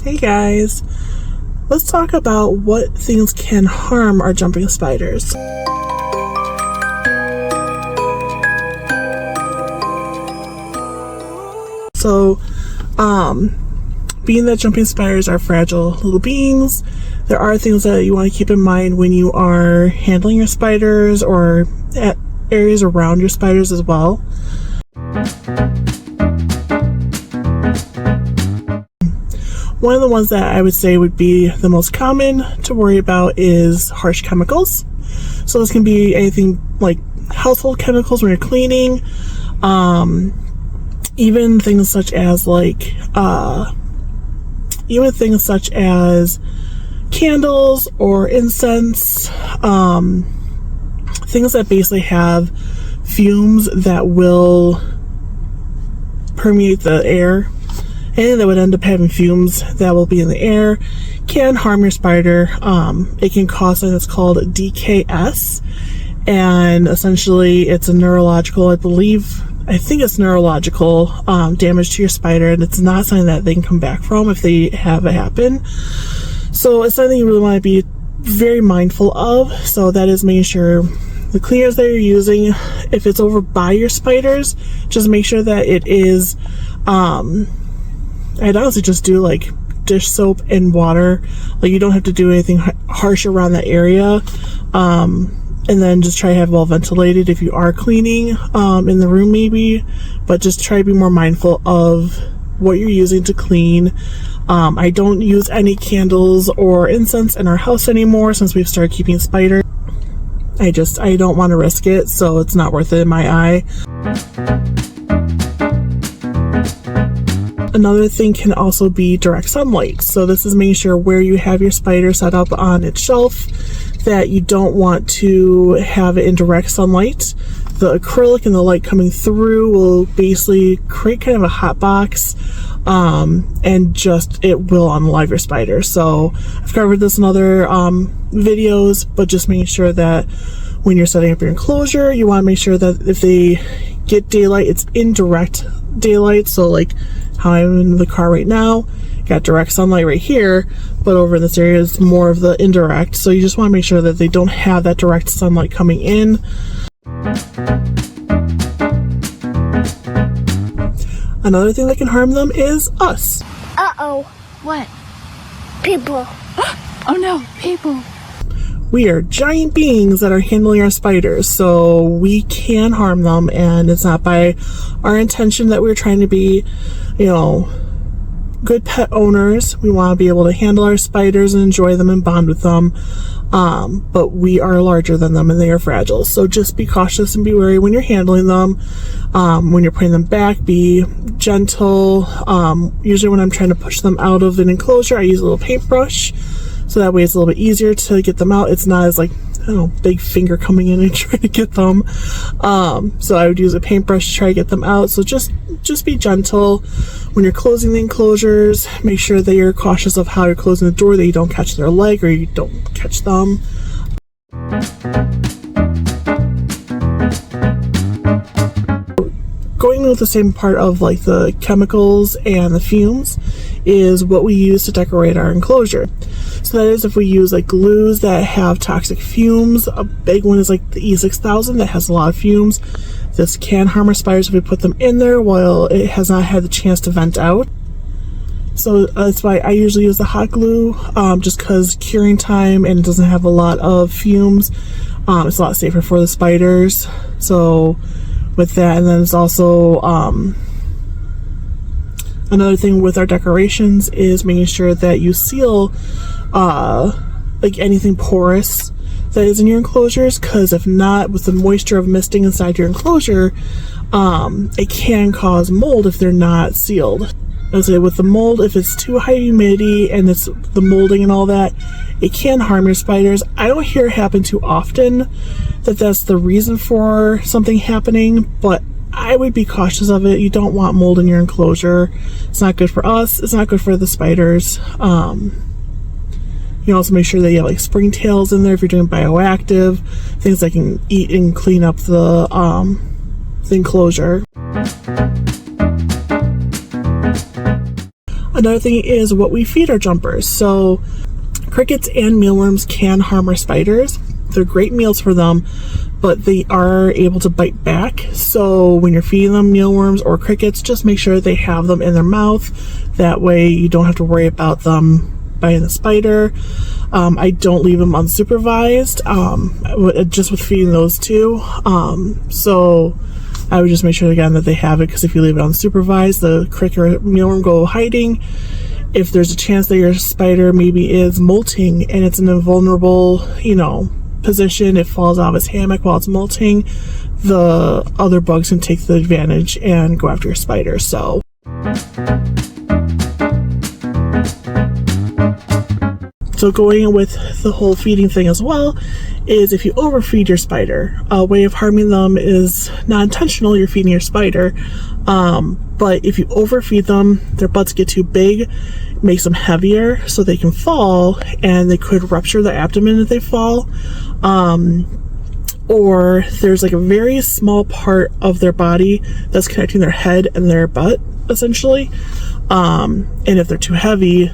Hey guys, let's talk about what things can harm our jumping spiders. So, being that jumping spiders are fragile little beings, there are things that you want to keep in mind when you are handling your spiders or at areas around your spiders as well. One of the ones that I would say would be the most common to worry about is harsh chemicals. So this can be anything like household chemicals when you're cleaning, even things such as candles or incense, things that basically have fumes that will permeate the air. Anything that would end up having fumes that will be in the air can harm your spider. It can cause something that's called DKS, and essentially it's a neurological, I think it's neurological damage to your spider, and it's not something that they can come back from if they have it happen. So it's something you really want to be very mindful of. So that is making sure the cleaners that you're using, if it's over by your spiders, just make sure that it is, I'd honestly just do like dish soap and water. Like, you don't have to do anything harsh around that area. And then just try to have it well ventilated if you are cleaning in the room maybe, but just try to be more mindful of what you're using to clean. I don't use any candles or incense in our house anymore since we've started keeping spiders. I don't want to risk it, so it's not worth it in my eye. Another thing can also be direct sunlight. So this is making sure where you have your spider set up on its shelf that you don't want to have it in direct sunlight. The acrylic and the light coming through will basically create kind of a hot box, and just it will unalive your spider. So I've covered this in other videos, but just making sure that when you're setting up your enclosure, you want to make sure that if they get daylight, it's indirect daylight. So like how I'm in the car right now, got direct sunlight right here, but over in this area is more of the indirect. So you just want to make sure that they don't have that direct sunlight coming in. Another thing that can harm them is us. Uh-oh. What? People. Oh no, people. We are giant beings that are handling our spiders, so we can harm them, and it's not by our intention that we're trying to be, good pet owners. We want to be able to handle our spiders and enjoy them and bond with them, but we are larger than them and they are fragile. So just be cautious and be wary when you're handling them. When you're putting them back, be gentle. Usually when I'm trying to push them out of an enclosure, I use a little paintbrush, so that way it's a little bit easier to get them out. It's not as big finger coming in and trying to get them. So I would use a paintbrush to try to get them out. So just be gentle when you're closing the enclosures. Make sure that you're cautious of how you're closing the door, that you don't catch their leg or you don't catch them. Going with the same part of like the chemicals and the fumes is what we use to decorate our enclosure. So that is if we use like glues that have toxic fumes. A big one is like the E6000 that has a lot of fumes. This can harm our spiders if we put them in there while it has not had the chance to vent out. So that's why I usually use the hot glue, just because curing time and it doesn't have a lot of fumes. It's a lot safer for the spiders. So with that, and then it's also another thing with our decorations is making sure that you seal like anything porous that is in your enclosures, because if not, with the moisture of misting inside your enclosure, it can cause mold if they're not sealed. As I say, with the mold, if it's too high humidity and it's the molding and all that, it can harm your spiders. I don't hear it happen too often that that's the reason for something happening, but I would be cautious of it. You don't want mold in your enclosure. It's not good for us. It's not good for the spiders. You also make sure that you have like springtails in there if you're doing bioactive, things that can eat and clean up the enclosure. Another thing is what we feed our jumpers. So crickets and mealworms can harm our spiders. They're great meals for them, but they are able to bite back. So when you're feeding them mealworms or crickets, just make sure they have them in their mouth. That way you don't have to worry about them biting the spider. I don't leave them unsupervised, just with feeding those two. So I would just make sure again that they have it, because if you leave it unsupervised, the cricket or mealworm go hiding. If there's a chance that your spider maybe is molting and it's in a vulnerable, position, it falls out of its hammock while it's molting, the other bugs can take the advantage and go after your spider. So going with the whole feeding thing as well is if you overfeed your spider, a way of harming them is not intentional. You're feeding your spider, but if you overfeed them, their butts get too big, makes them heavier, so they can fall, and they could rupture the abdomen if they fall. Or there's like a very small part of their body that's connecting their head and their butt, essentially. And if they're too heavy,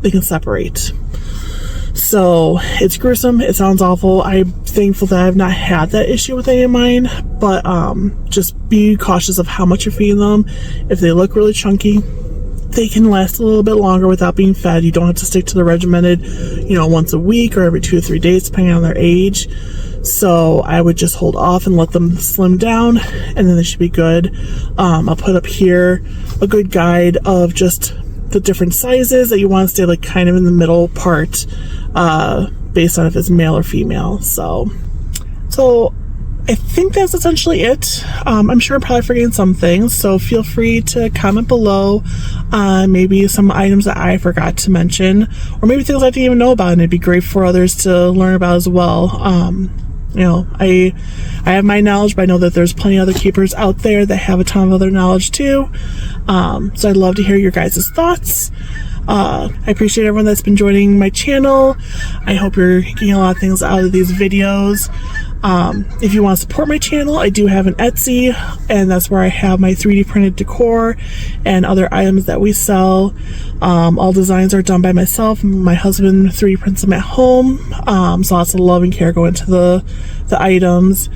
they can separate. So it's gruesome. It sounds awful. I'm thankful that I've not had that issue with any of mine, but just be cautious of how much you're feeding them. If they look really chunky, they can last a little bit longer without being fed. You don't have to stick to the regimented, once a week or every 2 or 3 days, depending on their age. So I would just hold off and let them slim down, and then they should be good. I'll put up here a good guide of just the different sizes that you want to stay like kind of in the middle part, based on if it's male or female. So I think that's essentially it. I'm sure I'm probably forgetting some things, so feel free to comment below maybe some items that I forgot to mention, or maybe things I didn't even know about, and it'd be great for others to learn about as well. I have my knowledge, but I know that there's plenty of other keepers out there that have a ton of other knowledge too. So I'd love to hear your guys' thoughts. I appreciate everyone that's been joining my channel. I hope you're getting a lot of things out of these videos. If you want to support my channel, I do have an Etsy, and that's where I have my 3D printed decor and other items that we sell. All designs are done by myself. My husband 3D prints them at home, so lots of love and care go into the items.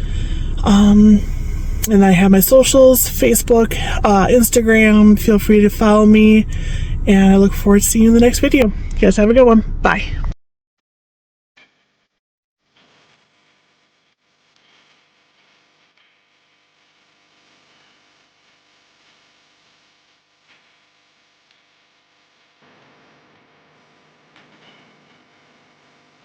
And I have my socials, Facebook, Instagram. Feel free to follow me, and I look forward to seeing you in the next video. You guys have a good one. Bye.